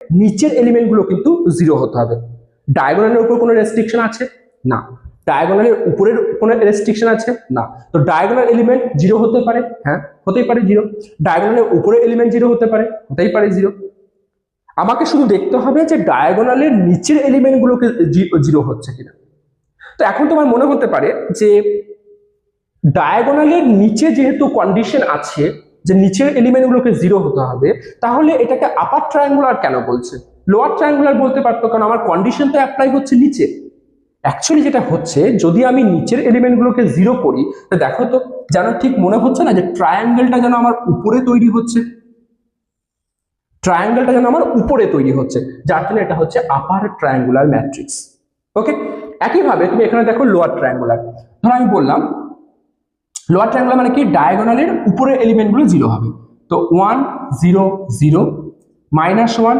নিচের এলিমেন্টগুলো কিন্তু 0 হতে হবে। ডায়াগোনালের উপর কোনো রেস্ট্রিকশন আছে না, ডায়াগোনালের উপরের কোনো রেস্ট্রিকশন আছে না। তো ডায়াগোনাল এলিমেন্ট 0 হতে পারে, হ্যাঁ হতেই পারে 0। ডায়াগোনালের উপরে এলিমেন্ট 0 হতে পারে, হতেই পারে 0। আমাকে শুধু দেখতে হবে যে ডায়াগোনালের নিচের এলিমেন্টগুলোকে 0 হচ্ছে কিনা। তো এখন তোমার মনে হতে পারে যে ডায়াগোনালের নিচে যেহেতু কন্ডিশন আছে যে নিচের এলিমেন্টগুলোকে 0 হতে হবে, তাহলে এটাকে আপার ট্রায়াঙ্গুলার কেন বলছে? লোয়ার ট্রায়াঙ্গুলার বলতে পারতো, কারণ আমার কন্ডিশন তো অ্যাপ্লাই হচ্ছে নিচে। অ্যাকচুয়ালি যেটা হচ্ছে, যদি আমি নিচের এলিমেন্টগুলোকে 0 করি, তো দেখো তো যেন ঠিক মনে হচ্ছে না যে ট্রায়াঙ্গেলটা যেন আমার উপরে তৈরি হচ্ছে, ট্রায়াঙ্গেলটা যেন আমার উপরে তৈরি হচ্ছে, যার জন্য এটা হচ্ছে আপার ট্রায়াঙ্গুলার ম্যাট্রিক্স। ওকে, একইভাবে তুমি এখানে দেখো লোয়ার ট্রায়াঙ্গুলার। ধরো আমি বললাম লোয়ার ট্রায়াঙ্গুলার মানে কি, ডায়াগোনালের উপরের এলিমেন্টগুলো 0 হবে। তো 1 0 0 -1